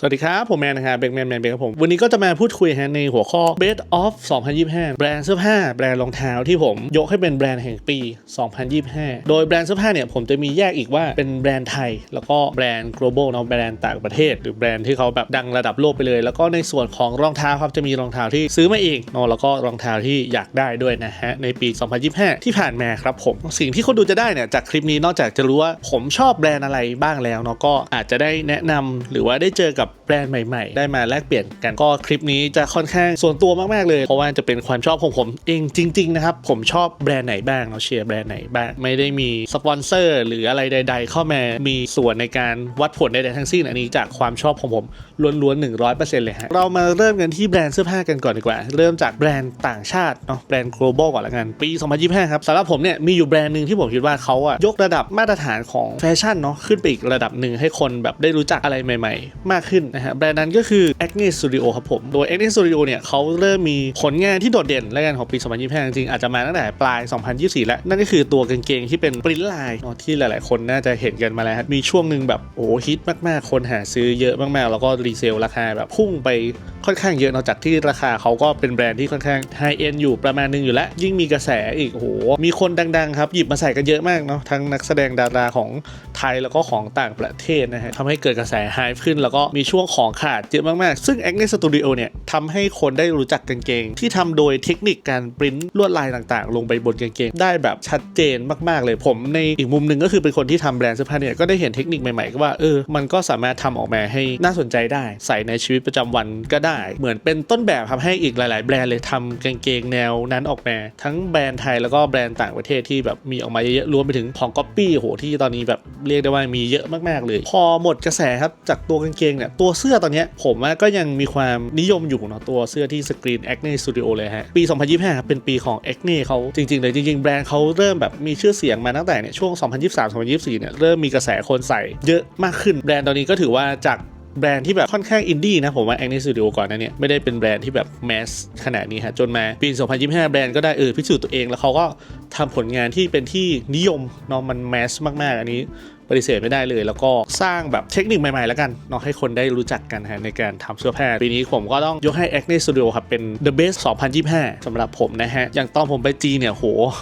สวัสดีครับผมแมนนะครับเบกแมนครับผมวันนี้ก็จะมาพูดคุยในหัวข้อ Best of 2025 แบรนด์เสื้อผ้าแบรนด์รองเท้าที่ผมยกให้เป็นแบรนด์แห่งปี 2025 โดยแบรนด์เสื้อผ้าเนี่ยผมจะมีแยกอีกว่าเป็นแบรนด์ไทยแล้วก็แบรนด์ global เนาะแบรนด์ต่างประเทศหรือแบรนด์ที่เขาแบบดังระดับโลกไปเลยแล้วก็ในส่วนของรองเท้าครับจะมีรองเท้าที่ซื้อมาเองเนาะแล้วก็รองเท้าที่อยากได้ด้วยนะฮะในปี 2025 ที่ผ่านมาครับผมสิ่งที่คนดูจะได้เนี่ยจากคลิปนี้นอกจากจะรู้ว่าผมชอบแบรนด์อะไรบ้างแล้วเนาะก็อาจจะได้แนะนำหรือว่าได้เจอกับแบรนด์ใหม่ๆได้มาแลกเปลี่ยนกันก็คลิปนี้จะค่อนข้างส่วนตัวมากๆเลยเพราะว่าจะเป็นความชอบของผมเองจริงๆนะครับผมชอบแบรนด์ไหนบ้างเชียร์แบรนด์ไหนบ้างไม่ได้มีสปอนเซอร์หรืออะไรใดๆเข้ามามีส่วนในการวัดผลใดๆทั้งสิ้นอันนี้จากความชอบของผมล้วนๆ 100% เลยฮะเรามาเริ่มกันที่แบรนด์เสื้อผ้ากันก่อนดีกว่าเริ่มจากแบรนด์ต่างชาติเนาะแบรนด์ global ก่อนละกันปี 2025 ครับสำหรับผมเนี่ยมีอยู่แบรนด์นึงที่ผมคิดว่าเขายกระดับมาตรฐานของแฟชั่นเนาะขึ้นไปอีกระดับหนึ่งให้คนแบบได้รู้จักอะไรใหม่ๆมากขึ้นนะฮะแบรนด์นั้นก็คือ Acne Studio ครับผมโดย Acne Studio เนี่ยเขาเริ่มมีผลงานที่โดดเด่นและกันของปี 2025 จริงๆอาจจะมาตั้งแต่ปลาย 2024 แล้วนั่นก็คือตัวกางเกงที่เป็นปริ้นลายเนาะที่หลายๆคนน่าจะเห็นกันมาแล้วมีช่วงหนึ่งแบบโอ้ฮิตมากๆคนหาซื้อเยอะมากๆแล้วก็รีเซลราคาแบบพุ่งไปค่อนข้างเยอะนอกจากที่ราคาเขาก็เป็นแบรนด์ที่ค่อนข้างไฮเอ็นอยู่ประมาณนึงอยู่แล้วยิ่งมีกระแสอีกโอ้โหมีคนดังๆครับหยิบมาใส่กันเยอะมากเนาะทั้งนักแสดงดาราของไทยแล้วก็ของต่างประเทศนะฮะทำให้เกิดกระแสไฮขึ้นแล้วก็มีช่วงของขาดเยอะมากๆซึ่ง Acne Studio เนี่ยทำให้คนได้รู้จักกางเกงที่ทำโดยเทคนิคการปริ้นลวดลายต่างๆลงไปบนกางเกงได้แบบชัดเจนมากๆเลยผมในอีกมุมหนึ่งก็คือเป็นคนที่ทำแบรนด์เสื้อผ้าเนี่ยก็ได้เห็นเทคนิคใหม่ๆก็ว่ามันก็สามารถทำออกมาให้น่าสนใจได้ใส่ในชีวิตประจำวันก็ได้เหมือนเป็นต้นแบบทำให้อีกหลายๆแบรนด์เลยทำกางเกงแนวนั้นออกมาทั้งแบรนด์ไทยแล้วก็แบรนด์ต่างประเทศที่แบบมีออกมาเยอะๆรวมไปถึงของก๊อปปี้โหที่ตอนนี้แบบเรียกได้ว่ามีเยอะมากๆเลยพอหมดกระแสครับจากตัวกางเกงเนี่ยตัวเสื้อตอนนี้ผมก็ยังมีความนิยมอยู่เนาะตัวเสื้อที่สกรีน Acne Studio เลยฮะปี 2025 ครับเป็นปีของ Acne เขาจริงๆเลยจริงๆแบรนด์เขาเริ่มแบบมีชื่อเสียงมาตั้งแต่เนี่ยช่วง 2023-2024 เนี่ยเริ่มมีกระแสคนใส่เยอะมากขึ้นแบรนด์ตอนนี้ก็ถือว่าจากแบรนด์ที่แบบค่อนข้างอินดี้นะผมว่า Acne Studio ก่อนนะเนี่ยไม่ได้เป็นแบรนด์ที่แบบแมสขนาดนี้ฮะจนมาปี 2025 แบรนด์ก็ได้พิสูจน์ตัวเองแล้วเขาก็ทำผลงานที่เป็นที่นิยมเนาะมันแมสมากๆอันนี้ปฏิเสธไม่ได้เลยแล้วก็สร้างแบบเทคนิคใหม่ๆแล้วกันเนาะให้คนได้รู้จักกันฮะในการทำเสื้อผ้าปีนี้ผมก็ต้องยกให้ Acne Studio ครับเป็น The Best 2025 สำหรับผมนะฮะอย่างตอนผมไปจีนเนี่ยโห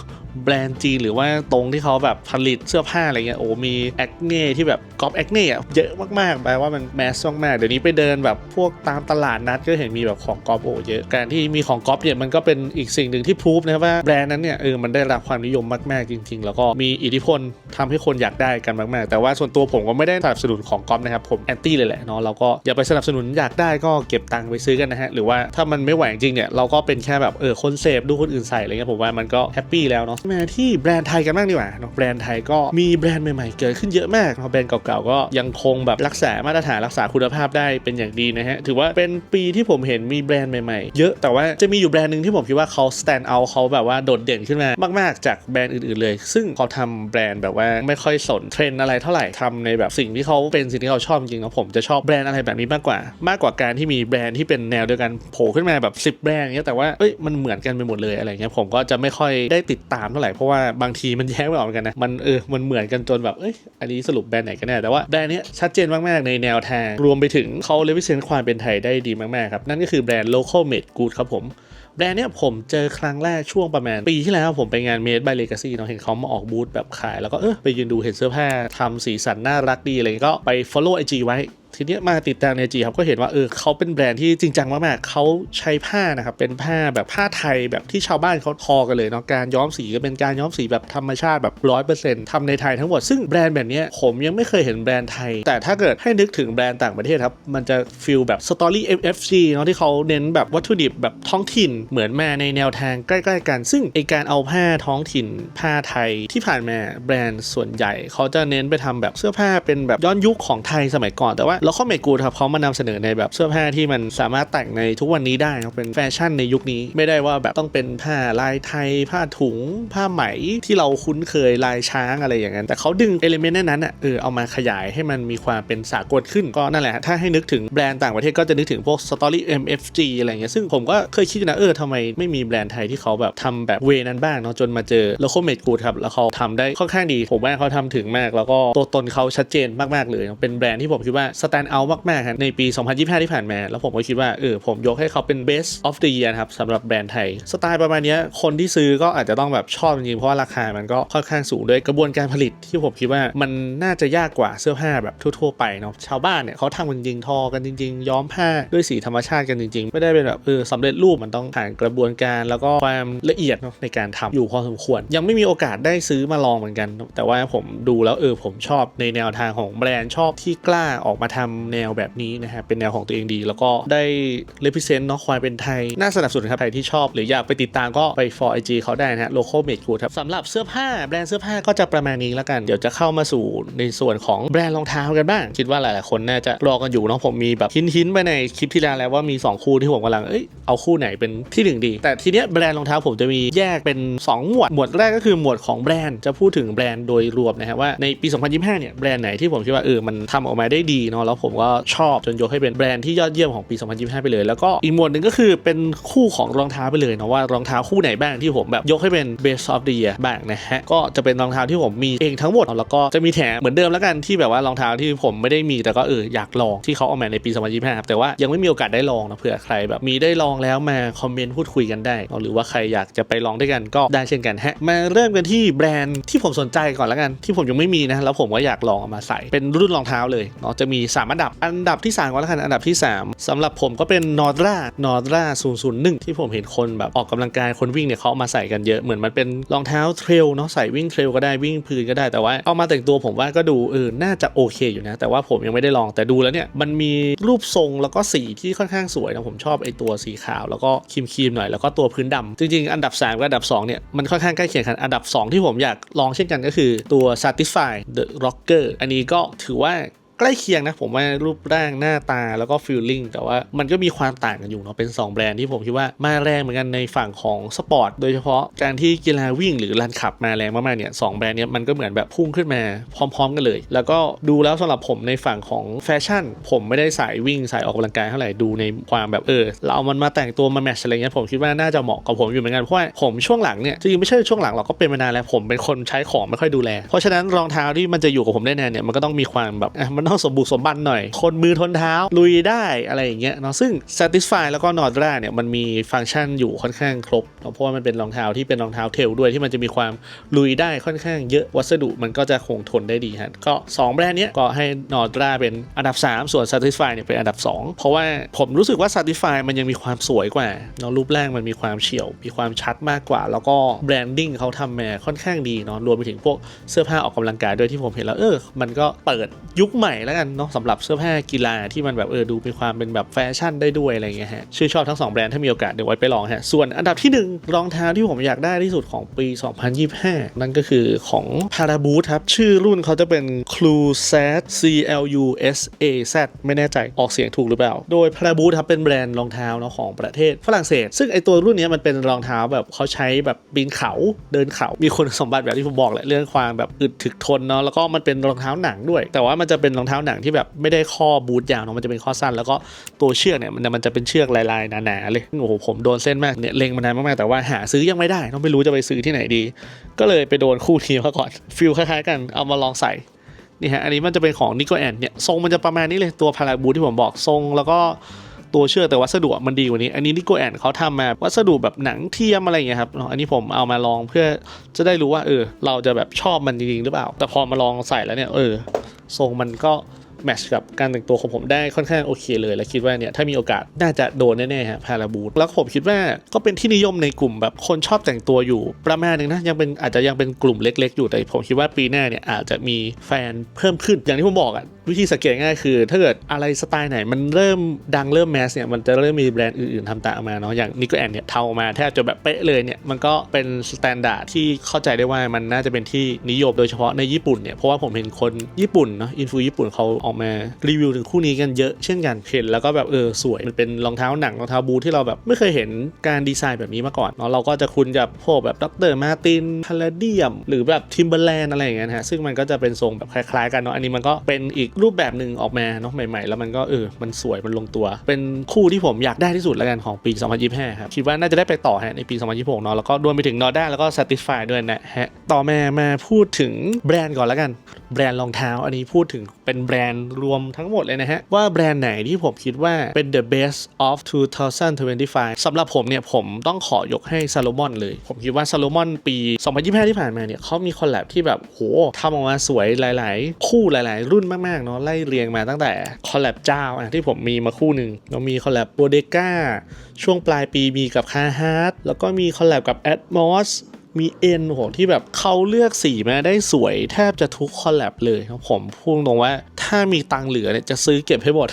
แบรนด์จีนหรือว่าตรงที่เขาแบบผลิตเสื้อผ้าอะไรเงี้ยมีแอคเน่ที่แบบก๊อปแอคเน่เยอะมากๆแปลว่ามันแมสมากๆเดี๋ยวนี้ไปเดินแบบพวกตามตลาดนัดก็เห็นมีแบบของก๊อปเยอะการที่มีของก๊อปเนี่ยมันก็เป็นอีกสิ่งหนึ่งที่พูฟนะครับว่าแบรนด์นั้นเนี่ยมันได้รับความนิยมมากๆจริงๆแล้วก็มีอิทธิพลทำให้คนอยากได้กันมากๆแต่ว่าส่วนตัวผมก็ไม่ได้สนับสนุนของก๊อปนะครับผมแอนตี้เลยแหละเนาะเราก็อย่าไปสนับสนุนอยากได้ก็เก็บตังค์ไปซื้อกันนะฮะหรือว่าถ้ามันไม่ไหวจริงเนี่ยเราก็เป็นแค่แบบคนเสพดูคนอื่นใส่อะไรเงี้ยผมว่ามันก็แฮปปี้แล้วเนาะมาที่แบรนด์ไทยกันบ้างดีกว่าเนาะแบรนด์ไทยก็มีแบรนด์ใหม่ๆเกิดขึ้นเยอะมากเนาะแบรนด์เก่าๆก็ยังคงแบบรักษามาตรฐานรักษาคุณภาพได้เป็นอย่างดีนะฮะถือว่าเป็นปีที่ผมเห็นมีแบรนด์ใหม่ๆเยอะแต่ว่าจะมีอยู่แบรนด์นึงที่ผมคิดว่าเขา stand out เขาแบบว่าโดดเด่นขึ้นมามากๆจากแบรนด์อื่นๆเลยซึ่งเขาทำแบรนด์แบบว่าไม่ค่อยสนเทรนด์อะไรเท่าไหร่ทำในแบบสิ่งที่เขาเป็นสิ่งที่เขาชอบจริงๆผมจะชอบแบรนด์อะไรแบบนี้มากกว่าการที่มีแบรนด์ที่เป็นแนวเดียวกันโผล่ขึ้นมาแบบ10แบรนด์เงี้ยแต่ว่ามันเหมือนกันไปหมดเลยอะไรเงี้ยผมก็จะไม่ค่อยได้ติดตามเท่าไหร่เพราะว่าบางทีมันแยกไม่ออกเหมือนกันนะมันเหมือนกันจนแบบอันนี้สรุปแบรนด์ไหนกันแน่แต่ว่าแบรนด์นี้ชัดเจนมากๆในแนวทางรวมไปถึงเขาเลเวลเซนความเป็นไทยได้ดีมากๆครับนั่นก็คือแบรนด์ local made good ครับผมแบรนด์เนี้ยผมเจอครั้งแรกช่วงประมาณปีที่แล้วผมไปงาน Made by Legacy เนาะเห็นเขามาออกบูธแบบขายแล้วก็ไปยืนดูเห็นเสื้อผ้าทำสีสันน่ารักดีอะไรก็ไป follow IG ไว้ทีนี้มาติดตามใน IG ครับก็เห็นว่าเขาเป็นแบรนด์ที่จริงจังมากๆเขาใช้ผ้านะครับเป็นผ้าแบบผ้าไทยแบบที่ชาวบ้านเขาทอกันเลยเนาะการย้อมสีก็เป็นการย้อมสีแบบธรรมชาติแบบ 100% ทำในไทยทั้งหมดซึ่งแบรนด์แบบนี้ผมยังไม่เคยเห็นแบรนด์ไทยแต่ถ้าเกิดให้นึกถึงแบรนด์ต่างประเทศครับมันจะฟีลแบบ Story FFG เนาะที่เขาเน้นแบบวัตถุดิบแบบท้องถิ่นเหมือนมาในแนวทางใกล้ๆกันซึ่งการเอาผ้าท้องถิ่นผ้าไทยที่ผ่านมาแบรนด์ส่วนใหญ่เขาจะเน้นไปทำแบบเสื้อผ้าเป็นแบบย้อนยุคของไทยสมัยก่อนแต่ว่าเราเข้าเมกูครับเขามานำเสนอในแบบเสื้อผ้าที่มันสามารถแต่งในทุกวันนี้ได้เป็นแฟชั่นในยุคนี้ไม่ได้ว่าแบบต้องเป็นผ้าลายไทยผ้าถุงผ้าไหมที่เราคุ้นเคยลายช้างอะไรอย่างนั้นแต่เขาดึงเอลิเมนต์นั้นเอามาขยายให้มันมีความเป็นสากลขึ้นก็นั่นแหละถ้าให้นึกถึงแบรนด์ต่างประเทศก็จะนึกถึงพวก Story MFG อะไรเงี้ยซึ่งผมก็เคยคิดนะ ทำไมไม่มีแบรนด์ไทยที่เขาแบบทำแบบเวนั้นบ้างเนาะจนมาเจอโลโก้เมดกูดครับแล้วเขาทำได้ค่อนข้างดีผมว่าเขาทำถึงมากแล้วก็ตัวตนเขาชัดเจนมากๆเลยเป็นแบรนด์ที่ผมคิดว่าสแตนด์เอาท์มากๆครับในปี 2025 ที่ผ่านมาแล้วผมก็คิดว่าผมยกให้เขาเป็น best of the year ครับสำหรับแบรนด์ไทยสไตล์ประมาณนี้คนที่ซื้อก็อาจจะต้องแบบชอบจริงๆเพราะว่าราคามันก็ค่อนข้างสูงด้วยกระบวนการผลิตที่ผมคิดว่ามันน่าจะยากกว่าเสื้อผ้าแบบทั่วๆไปเนาะชาวบ้านเนี่ยเขาทำกันจริงทอกันจริงๆย้อมผ้าด้วยสีธรรมชาติกันจริงๆไม่ได้เป็นแบบสำเร็จรูปมันต้องผ่านกระบวนการแล้วก็ความละเอียดเนาะในการทำอยู่พอสมควรยังไม่มีโอกาสได้ซื้อมาลองเหมือนกันแต่ว่าผมดูแล้วผมชอบในแนวทางของแบรนด์ชอบที่กล้าออกมาทำแนวแบบนี้นะฮะเป็นแนวของตัวเองดีแล้วก็ได้ represent เนาะความเป็นไทยน่าสนับสนุนครับใครที่ชอบหรืออยากไปติดตามก็ไป for IG เขาได้นะฮะ local made good ครับสำหรับเสื้อผ้าแบรนด์เสื้อผ้าก็จะประมาณนี้แล้วกันเดี๋ยวจะเข้ามาสู่ในส่วนของแบรนด์รองเท้ากันบ้างคิดว่าหลายๆคนน่าจะรอกันอยู่เนาะผมมีแบบหินๆไปในคลิปที่แล้วว่ามี2คู่ที่ผมกำลังเอาคู่ไหนเป็นที่1ดีแต่ทีเนี้ยแบรนด์รองเท้าผมจะมีแยกเป็น2หมวดแรกก็คือหมวดของแบรนด์จะพูดถึงแบรนด์โดยรวมนะฮะว่าในปี 2025 เนี่ยแบรนด์ไหนที่ผมคิดว่ามันทำออกมาได้ดีเนาะแล้วผมก็ชอบจนยกให้เป็นแบรนด์ที่ยอดเยี่ยมของปี 2025 ไปเลยแล้วก็อีกหมวดนึงก็คือเป็นคู่ของรองเท้าไปเลยเนาะว่ารองเท้าคู่ไหนบ้างที่ผมแบบยกให้เป็น best of the year บ้างนะฮะก็จะเป็นรองเท้าที่ผมมีเองทั้งหมดแล้วก็จะมีแถมเหมือนเดิมแล้วกันที่แบบว่ารองเท้าที่ผมไม่ได้มีแต่ก็อยากลองที่เขาเอามาในปี 2025 ครับแต่ว่ายังไม่มีโอกาสได้ลองนะเผื่อใครแบบมีได้ลองแล้วมาคอมเมนต์พูดคุยกันได้หรือว่าใครอยากจะไปลองด้วยกันก็ได้เช่นกันฮะมาเริ่มกันที่แบรนด์ที่ผมสนใจก่อนแล้วกันที่ผมยังไม่มีนะแล้วผมก็อยากลองเอามาใส่เป็นรุ่นรองเท้าเลยเนาะจะมี3อันดับที่3ก่อนแล้วกันอันดับที่3สำหรับผมก็เป็น Nordra 001ที่ผมเห็นคนแบบออกกำลังกายคนวิ่งเนี่ยเขาเอามาใส่กันเยอะเหมือนมันเป็นรองเท้าเทรลเนาะใส่วิ่งเทรลก็ได้วิ่งพื้นก็ได้แต่ว่าเอามาแต่งตัวผมว่าก็ดูน่าจะโอเคอยู่นะแต่ว่าผมยังไม่ได้ลองแต่ดูแล้วเนี่ยมันมีรูปทรงแล้วก็สีที่ค่อนข้างสวยนะผมชอบไอตัวสีขาวแล้วก็ครีมหน่อยแล้วก็ตัวพื้นดำจริงๆอันดับ3กับอันดับ2เนี่ยมันค่อนข้างใกล้เคียงกันอันดับ2ที่ผมอยากลองเช่นกันก็คือตัว Satisfy The Rocker อันนี้ก็ถือว่าใกล้เคียงนะผมว่ารูปร่างหน้าตาแล้วก็ฟีลลิ่งแต่ว่ามันก็มีความต่างกันอยู่เนาะเป็น2แบรนด์ที่ผมคิดว่ามาแรงเหมือนกันในฝั่งของสปอร์ตโดยเฉพาะการที่กีฬาวิ่งหรือรันขับมาแรงมากๆเนี่ย2แบรนด์นี้มันก็เหมือนแบบพุ่งขึ้นมาพร้อมๆกันเลยแล้วก็ดูแล้วสำหรับผมในฝั่งของแฟชั่นผมไม่ได้สายวิ่งสายออกกำลังกายเท่าไหร่ดูในความแบบเราเอามันมาแต่งตัวมาแมทช์อะไรเงี้ยผมคิดว่าน่าจะเหมาะกับผมอยู่เหมือนกันเพราะว่าผมช่วงหลังเนี่ยจริงๆไม่ใช่ช่วงหลังเราก็เป็นมานานแล้วผมเป็นคนใช้ของไม่ค่อยดูแลเพราะฉะนั้นรองเท้าที่มันจะอยู่กับผมได้นานเนี่ยมันก็ต้องมีความแบบมันต้องสมบูรณ์สมบัติหน่อยคนมือทนเท้าลุยได้อะไรอย่างเงี้ยเนาะซึ่ง Satisfy แล้วก็ Nordra เนี่ยมันมีฟังก์ชันอยู่ค่อนข้างครบเพราะว่ามันเป็นรองเท้าที่เป็นรองเท้าเทรลด้วยที่มันจะมีความลุยได้ค่อนข้างเยอะวัสดุมันก็จะคงทนได้ดีฮะก็2แบรนด์เนี้ยก็ให้ Nordra เป็นอันดับ3ส่วน Satisfy เนี่ยเป็นอันดับ2เพราะว่าผมรู้สึกว่า Satisfy มันยังมีความสวยกว่าเนาะรูปร่างมันมีความเฉียวมีความชัดมากกว่าแล้วก็แบรนดิ้งเขาทำมาค่อนข้างดีเนาะรวมไปถึงพวกเสื้อผ้าออกกำลังกายด้วยที่ผมเห็นแล้วมันก็เปิดยุคใหม่แล้วกันเนาะสำหรับเสื้อผ้ากีฬาที่มันแบบดูมีความเป็นแบบแฟชั่นได้ด้วยอะไรเงี้ยฮะชื่นชอบทั้ง2แบรนด์ถ้ามีโอกาสเดี๋ยวไว้ไปลองฮะส่วนอันดับที่1รองเท้าที่ผมอยากได้ที่สุดของปี 2025 นั่นก็คือของ Paraboot ครับชื่อรุ่นเขาจะเป็น Cruzat CLUSAZ ไม่แน่ใจออกเสียงถูกหรือเปล่าโดย Paraboot ครับเป็นแบรนด์รองเท้าเนาะของประเทศฝรั่งเศสซึ่งไอตัวรุ่นนี้มันเป็นรองเท้าแบบเขาใช้แบบปีนเขาเดินเขามีคุณสมบัติแบบที่ผมบอกแหละเรื่องความแบบอึดถึกทนเนาะแล้วก็มันเป็นรองเท้าหนังด้วยแต่ว่ามันจะเป็นรองเท้าหนังที่แบบไม่ได้ข้อบูทยาวเนาะมันจะเป็นข้อสั้นแล้วก็ตัวเชือกเนี่ยมันจะเป็นเชือกลายๆหนาๆเลยโอ้โหผมโดนเส้นมากเนี่ยเล็งมานานมากๆแต่ว่าหาซื้อยังไม่ได้ต้องไม่รู้จะไปซื้อที่ไหนดีก็เลยไปโดนคู่นี้มาก่อนฟีลคล้ายๆกันเอามาลองใส่นี่ฮะอันนี้มันจะเป็นของ Nico Ant เนี่ยทรงมันจะประมาณนี้เลยตัว Paraboot ที่ผมบอกทรงแล้วก็ตัวเชือกแต่วัสดุมันดีกว่านี้อันนี้ Nico Ant เขาทำมาวัสดุแบบหนังเทียมอะไรอย่างเงี้ยครับอันนี้ผมเอามาลองเพื่อจะได้รู้ว่าเราจะแบบชอบมันจริงๆหรือเปล่าแต่พอมาลองใส่แล้วเนี่ยทรงมันก็แมทช์กับการแต่งตัวของผมได้ค่อนข้างโอเคเลยและคิดว่าเนี่ยถ้ามีโอกาสน่าจะโดนแน่ๆฮะพาราบูทแล้วผมคิดว่าก็เป็นที่นิยมในกลุ่มแบบคนชอบแต่งตัวอยู่ประมาณนึงนะอาจจะยังเป็นกลุ่มเล็กๆอยู่แต่ผมคิดว่าปีหน้าเนี่ยอาจจะมีแฟนเพิ่มขึ้นอย่างที่ผมบอกวิธีสังเกตง่ายคือถ้าเกิดอะไรสไตล์ไหนมันเริ่มดังเริ่มแมสเนี่ยมันจะเริ่มมีแบรนด์อื่นๆทำตามมาเนาะอย่าง Nico Ant เนี่ยเทามาแทบจะแบบเป๊ะเลยเนี่ยมันก็เป็นสแตนดาร์ดที่เข้าใจได้ว่ามันน่าจะเป็นที่นิยมโดยเฉพาะในญี่ปุ่นเนี่ยเพราะว่าผมเห็นคนญี่ปุ่นเนาะอินฟูญี่ปุ่นเขาอ อกมารีวิวถึงคู่นี้กันเยอะเช่นกันเห็นแล้วก็แบบสวยมันเป็นรองเท้าหนังรองเท้าบูทที่เราแบบไม่เคยเห็นการดีไซน์แบบนี้มาก่อนเนาะเราก็จะคุ้นกับพวกแบบดร.มาร์ตินพาลาเดียมหรือแบบทิมเบอร์แลนด์อะไรอย่างเงี้ยฮะซึ่งมันก็จะเป็นทรงแบบคล้ายๆกันเนาะอันนี้มันก็เป็นอีกรูปแบบนึงออกมาเนาะใหม่ๆแล้วมันก็มันสวยมันลงตัวเป็นคู่ที่ผมอยากได้ที่สุดแล้วกันของปี2025ครับคิดว่าน่าจะได้ไปต่อฮะในปี2026เนาะแล้วก็รวมไปถึงนอร์ด้าแล้วก็ Satisfy ด้วยนะฮะต่อมาพูดถึงแบรนด์ก่อนแล้วกันแบรนด์รองเท้าอันนี้พูดถึงเป็นแบรนด์รวมทั้งหมดเลยนะฮะว่าแบรนด์ไหนที่ผมคิดว่าเป็น the best of 2025 สำหรับผมเนี่ยผมต้องขอยกให้ Salomon เลยผมคิดว่า Salomon ปี2025ที่ผ่านมาเนี่ยเขามีคอลแลบที่แบบโหทำออกมาสวยหลายๆคู่หลายๆรุ่นมากๆเนาะไล่เรียงมาตั้งแต่คอลแลบเจ้าที่ผมมีมาคู่หนึ่งเรามีคอลแลบโบเดก้าช่วงปลายปีมีกับคาฮาร์ดแล้วก็มีคอลแลบกับ Atmosมีโหที่แบบเขาเลือกสีมาได้สวยแทบจะทุกคอลแลบเลยผมพูดตรงว่าถ้ามีตังเหลือเนี่ยจะซื้อเก็บให้หมด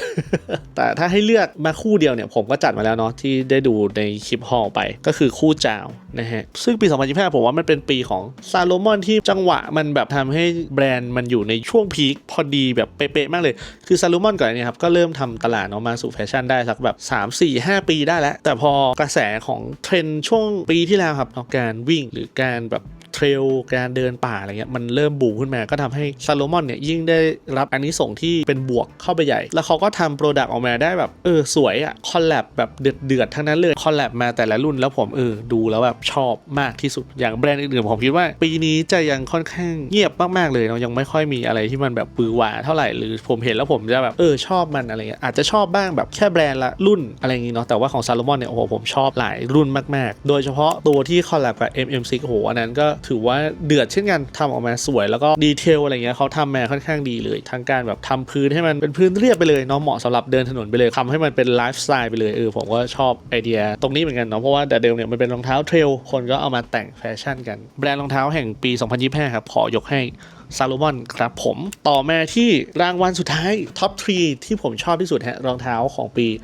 แต่ถ้าให้เลือกมาคู่เดียวเนี่ยผมก็จัดมาแล้วเนาะที่ได้ดูในคลิปฮอลไปก็คือคู่จาวนะฮะซึ่งปี2025ผมว่ามันเป็นปีของซาโลมอนที่จังหวะมันแบบทำให้แบรนด์มันอยู่ในช่วงพีคพอดีแบบเป๊ะๆมากเลยคือซาโลมอนก่อนเนี่ยครับก็เริ่มทำตลาดออกมาสู่แฟชั่นได้สักแบบ3-4-5 ปีได้แล้วแต่พอกระแสของเทรนด์ช่วงปีที่แล้วครับการวิ่งหรือการแบบเทรลการเดินป่าอะไรเงี้ยมันเริ่มบูมขึ้นมาก็ทำให้ซาโลมอนเนี่ยยิ่งได้รับอันนี้ส่งที่เป็นบวกเข้าไปใหญ่แล้วเขาก็ทำโปรดักต์ออกมาได้แบบสวยอะคอลแลบแบบเดือดทั้งนั้นเลยคอลแลบมาแต่ละรุ่นแล้วผมดูแล้วแบบชอบมากที่สุดอย่างแบรนด์อื่นๆผมคิดว่าปีนี้จะยังค่อนข้างเงียบมากๆเลยเนาะยังไม่ค่อยมีอะไรที่มันแบบปือหวาเท่าไหร่หรือผมเห็นแล้วผมจะแบบชอบมันอะไรเงี้ยอาจจะชอบบ้างแบบแค่แบรนด์ละรุ่นอะไรอย่างงี้เนาะแต่ว่าของซาโลมอนเนี่ยโอ้โหผมชอบหลายรุ่นมากๆโดยเฉพาะตัวที่คอลแลบกับ MM6 โอ้โหอันนั้นก็ถือว่าเดือดเช่นกันทำออกมาสวยแล้วก็ดีเทลอะไรเงี้ยเขาทำมาค่อนข้างดีเลยทั้งการแบบทำพื้นให้มันเป็นพื้นเรียบไปเลยเนาะเหมาะสำหรับเดินถนนไปเลยทำให้มันเป็นไลฟ์สไตล์ไปเลยผมก็ชอบไอเดียตรงนี้เหมือนกันเนาะเพราะว่าแต่เดิมเนี่ยมันเป็นรองเท้าเทรลคนก็เอามาแต่งแฟชั่นกันแบรนด์รองเท้าแห่งปี2025ครับขอยกให้ซาโลมอนครับผมต่อมาที่รางวัลสุดท้ายท็อป3ที่ผมชอบที่สุดฮะรองเท้าของปี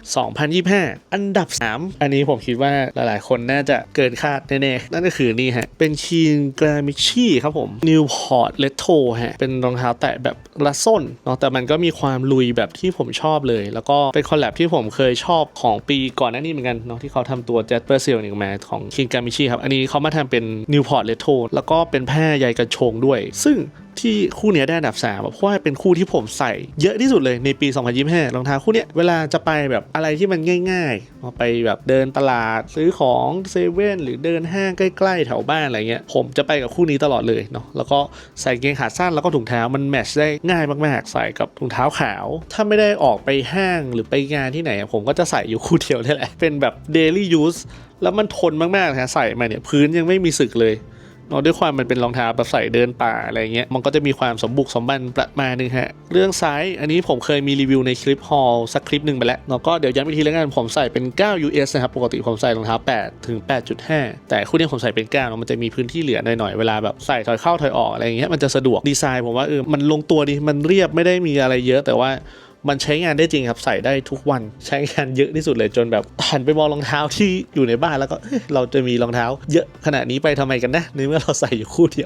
2025อันดับ3อันนี้ผมคิดว่าหลายๆคนน่าจะเกินคาดแน่ๆนั่นก็คือนี่ฮะเป็นคีนกรามิชี่ครับผมนิวพอร์ตเลโทฮะเป็นรองเท้าแตะแบบละส้นเนาะแต่มันก็มีความลุยแบบที่ผมชอบเลยแล้วก็เป็นคอลแลบที่ผมเคยชอบของปีก่อนหน้านี้เหมือนกันเนาะที่เขาทำตัว Jasper Seal ออกมาของคีนกรามิชี่ครับอันนี้เขามาทำเป็นนิวพอร์ตเลโทแล้วก็เป็นผ้าใยกระโชงด้วยซึ่งที่คู่นี้ได้อันดับ3เพราะว่าเป็นคู่ที่ผมใส่เยอะที่สุดเลยในปี2025รองเท้าคู่นี้เวลาจะไปแบบอะไรที่มันง่ายๆไปแบบเดินตลาดซื้อของเซเว่นหรือเดินห้างใกล้ๆแถวบ้านอะไรเงี้ยผมจะไปกับคู่นี้ตลอดเลยเนาะแล้วก็ใส่กางเกงขาสั้นแล้วก็ถุงเท้ามันแมทช์ได้ง่ายมากๆใส่กับถุงเท้าขาวถ้าไม่ได้ออกไปห้างหรือไปงานที่ไหนผมก็จะใส่อยู่คู่เดียวนี่แหละเป็นแบบ daily use แล้วมันทนมากๆนะใส่มาเนี่ยพื้นยังไม่มีสึกเลยด้วยความมันเป็นรองเท้าแบบใส่เดินป่าอะไรเงี้ยมันก็จะมีความสมบุกสมบันประมาณนึงฮะเรื่องไซส์อันนี้ผมเคยมีรีวิวในคลิปฮอลสักคลิปหนึ่งไปแล้วเนาะก็เดี๋ยวย้ำอีกทีแล้วกันผมใส่เป็น9 US นะครับปกติผมใส่รองเท้า8ถึง 8.5 แต่คู่นี้ผมใส่เป็น9เนาะมันจะมีพื้นที่เหลือหน่อยๆเวลาแบบใส่ถอยเข้าถอยออกอะไรเงี้ยมันจะสะดวกดีไซน์ผมว่ามันลงตัวดีมันเรียบไม่ได้มีอะไรเยอะแต่ว่ามันใช้งานได้จริงครับใส่ได้ทุกวันใช้งานเยอะที่สุดเลยจนแบบหันไปมองรองเท้าที่อยู่ในบ้านแล้วก็เราจะมีรองเท้าเยอะขนาดนี้ไปทำไมกันนะในเมื่อเราใส่อยู่คู่เดีย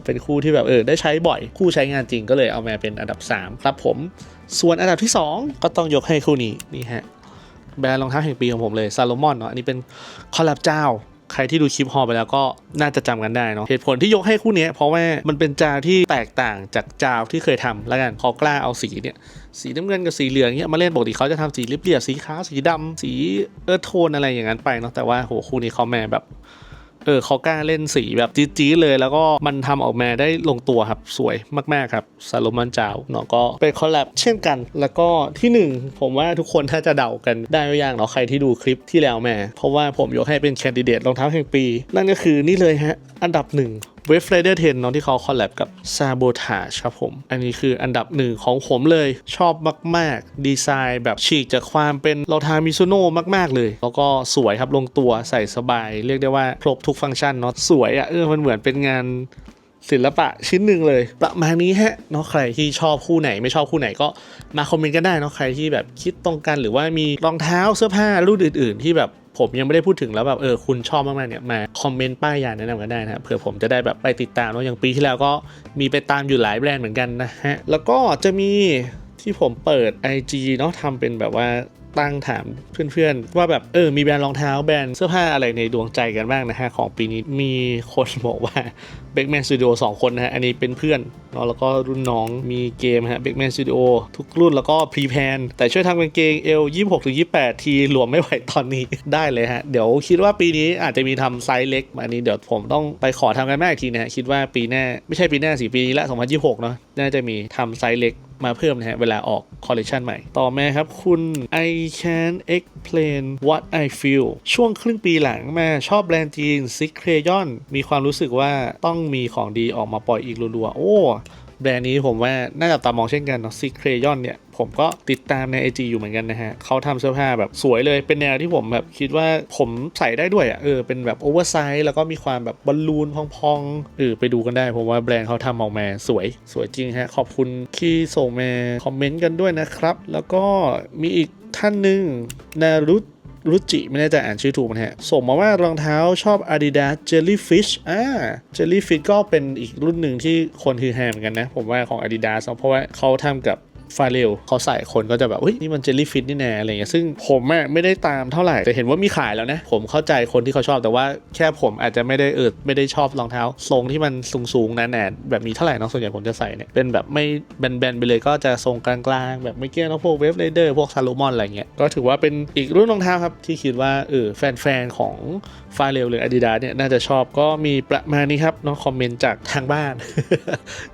วเป็นคู่ที่แบบได้ใช้บ่อยคู่ใช้งานจริงก็เลยเอามาเป็นอันดับ3ครับผมส่วนอันดับที่2ก็ต้องยกให้คู่นี้นี่ฮะแบรนด์รองเท้าแห่งปีของผมเลยซาโลมอนเนาะอันนี้เป็นคอลแลบเจ้าใครที่ดูคลิปฮอลไปแล้วก็น่าจะจำกันได้เนาะเหตุผลที่ยกให้คู่นี้เพราะว่ามันเป็นจาวที่แตกต่างจากจาวที่เคยทำแล้วกันเขากล้าเอาสีเนี่ยสีน้ำเงินกับสีเหลืองเนี่ยมาเล่นปกติเขาจะทำสีเรียบๆสีขาวสีดำสีโทนอะไรอย่างนั้นไปเนาะแต่ว่าคู่นี้เขาแม่แบบเขากล้าเล่นสีแบบจี๊ดๆเลยแล้วก็มันทำออกมาได้ลงตัวครับสวยมากๆครับซาโลมอนจาวเนาะก็เป็นคอลแลบเช่นกันแล้วก็ที่1ผมว่าทุกคนถ้าจะเดากันได้ไม่ยากเนาะใครที่ดูคลิปที่แล้วมาเพราะว่าผมยกให้เป็นแคนดิเดตรองเท้าแห่งปีนั่นก็คือนี่เลยฮะอันดับ1เวฟไรเดอร์10เนาะที่เขาคอลแลบกับ Sabotage ครับผมอันนี้คืออันดับ1ของผมเลยชอบมากๆดีไซน์แบบฉีกจากความเป็นรองเท้ามิซูโน่มากๆเลยแล้วก็สวยครับลงตัวใส่สบายเรียกได้ว่าครบทุกฟังก์ชันเนาะสวยมันเหมือนเป็นงานศิลปะชิ้นหนึ่งเลยประมาณนี้ฮะเนาะใครที่ชอบคู่ไหนไม่ชอบคู่ไหนก็มาคอมเมนต์กันได้เนาะใครที่แบบคิดตรงกันหรือว่ามีรองเท้าเสื้อผ้ารุ่นอื่นๆที่แบบผมยังไม่ได้พูดถึงแล้วแบบคุณชอบมากๆเนี่ยมาคอมเมนต์ป้ายยาแนะนำกันได้นะเผื่อผมจะได้แบบไปติดตามเนาะอย่างปีที่แล้วก็มีไปตามอยู่หลายแบรนด์เหมือนกันนะฮะแล้วก็จะมี ที่ผมเปิด IG เนาะทำเป็นแบบว่าตั้งถามเพื่อนๆว่าแบบมีแบรนด์รองเท้าแบรนด์เสื้อผ้าอะไรในดวงใจกันบ้างนะฮะของปีนี้มีคนบอกว่า Beckman Studio 2 คนนะฮะอันนี้เป็นเพื่อนเนาะแล้วก็รุ่นน้องมีเกมฮะ Beckman Studio ทุกรุ่นแล้วก็พรีแพนแต่ช่วยทำกางเกง L 26 ถึง 28 ทีรวมไม่ไหวตอนนี้ ได้เลยฮะเดี๋ยวคิดว่าปีนี้อาจจะมีทำไซส์เล็กอันนี้เดี๋ยวผมต้องไปขอทำกันแม่อีกทีนะฮะคิดว่าปีหน้าไม่ใช่ปีหน้าสิปีนี้ละ2026เนาะน่าจะมีทำไซส์เล็กมาเพิ่มนะฮะเวลาออกคอลเลคชันใหม่ต่อมาครับคุณ I can explain what I feel ช่วงครึ่งปีหลังมาชอบแบรนด์จีน Six Crayon มีความรู้สึกว่าต้องมีของดีออกมาปล่อยอีกรัวๆโอ้แบรนด์นี้ผมว่าน่าจับตามองเช่นกันเนาะ Six Crayon เนี่ยผมก็ติดตามใน IG อยู่เหมือนกันนะฮะเขาทำเสื้อผ้าแบบสวยเลยเป็นแนวที่ผมแบบคิดว่าผมใส่ได้ด้วยเป็นแบบโอเวอร์ไซส์แล้วก็มีความแบบบอลลูนพองๆไปดูกันได้ผมว่าแบรนด์เขาทำออกมาสวยจริงฮะขอบคุณที่ส่งมาคอมเมนต์กันด้วยนะครับแล้วก็มีอีกท่านหนึ่งนารุจิไม่แน่ใจอ่านชื่อถูกมั้ยฮะส่งมาว่ารองเท้าชอบ Adidas Jellyfish Jellyfish ก็เป็นอีกรุ่นหนึ่งที่คนฮือฮาเหมือนกันนะผมว่าของ Adidas เพราะว่าเขาทำกับฟาเรลเขาใส่คนก็จะแบบนี่มันเจลลี่ฟิตนี่แน่อะไรเงี้ยซึ่งผมไม่ได้ตามเท่าไหร่แต่เห็นว่ามีขายแล้วนะผมเข้าใจคนที่เขาชอบแต่ว่าแค่ผมอาจจะไม่ได้ชอบรองเท้าทรงที่มันสูงๆหนาๆแบบนี้เท่าไหร่เนาะส่วนใหญ่ผมจะใส่เนี่ยเป็นแบบไม่แบนๆไปเลยก็จะทรงกลางๆแบบไม่เกี้ยงพวกเวฟไรเดอร์พวกซาโลมอนอะไรเงี้ยก็ถือว่าเป็นอีกรุ่นรองเท้าครับที่คิดว่าแฟนๆของฟาเรลหรือ Adidas เนี่ยน่าจะชอบก็มีประมาณนี้ครับเนาะคอมเมนต์จากทางบ้าน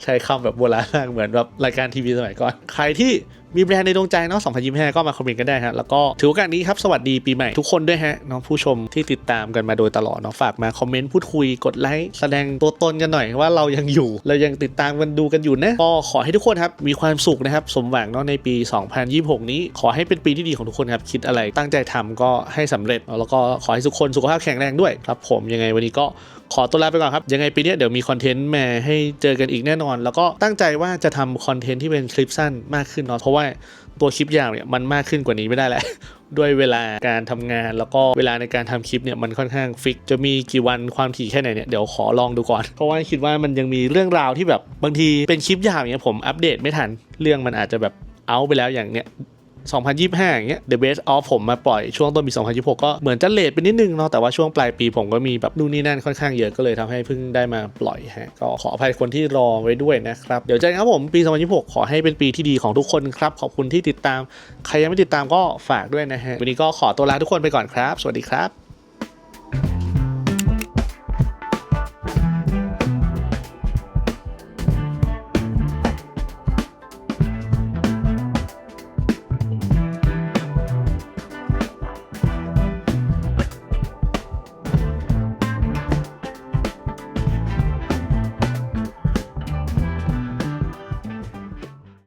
ใช้คำแบบโบราณเหมือนแบบรายการทีวีสมัยก่อนใครที่มีแบรนด์ในดวงใจเนาะ2025ก็มาคอมเมนต์กันได้ฮะแล้วก็ถือโอกาสนี้ครับสวัสดีปีใหม่ทุกคนด้วยฮะน้องผู้ชมที่ติดตามกันมาโดยตลอดเนาะฝากมาคอมเมนต์พูดคุยกดไลค์แสดงตัวตนกันหน่อยว่าเรายังอยู่เรายังติดตามกันดูกันอยู่นะก็ขอให้ทุกคนครับมีความสุขนะครับสมหวังเนาะในปี2026นี้ขอให้เป็นปีที่ดีของทุกคนครับคิดอะไรตั้งใจทำก็ให้สำเร็จแล้วก็ขอให้ทุกคนสุขภาพแข็งแรงด้วยครับผมยังไงวันนี้ก็ขอตัวลาไปก่อนครับยังไงปีนี้เดี๋ยวมีคอนเทนต์มาให้เจอกันอีกแน่นอนแล้วก็ตั้งใจว่าจะทำคอนเทนต์ที่เป็นคลิปสั้นมากขึ้นเนาะเพราะว่าตัวคลิปยาวเนี่ยมันมากขึ้นกว่านี้ไม่ได้แล้ว ด้วยเวลาการทำงานแล้วก็เวลาในการทำคลิปเนี่ยมันค่อนข้างฟิกจะมีกี่วันความถี่แค่ไหนเนี่ยเดี๋ยวขอลองดูก่อนเพราะว่าคิดว่ามันยังมีเรื่องราวที่แบบบางทีเป็นคลิปยาวอย่างเงี้ยผมอัปเดตไม่ทันเรื่องมันอาจจะแบบเอาไปแล้วอย่างเนี้ย2025อย่างเงี้ย The Best of ผมมาปล่อยช่วงต้นปี2026ก็เหมือนจะเลทไปนิดนึงเนาะแต่ว่าช่วงปลายปีผมก็มีแบบนู่นนี่นั่นค่อนข้างเยอะก็เลยทำให้เพิ่งได้มาปล่อยฮะก็ขออภัยคนที่รอไว้ด้วยนะครับเดี๋ยวเจอกันครับผมปี2026ขอให้เป็นปีที่ดีของทุกคนครับขอบคุณที่ติดตามใครยังไม่ติดตามก็ฝากด้วยนะฮะวันนี้ก็ขอตัวลาทุกคนไปก่อนครับสวัสดีครับ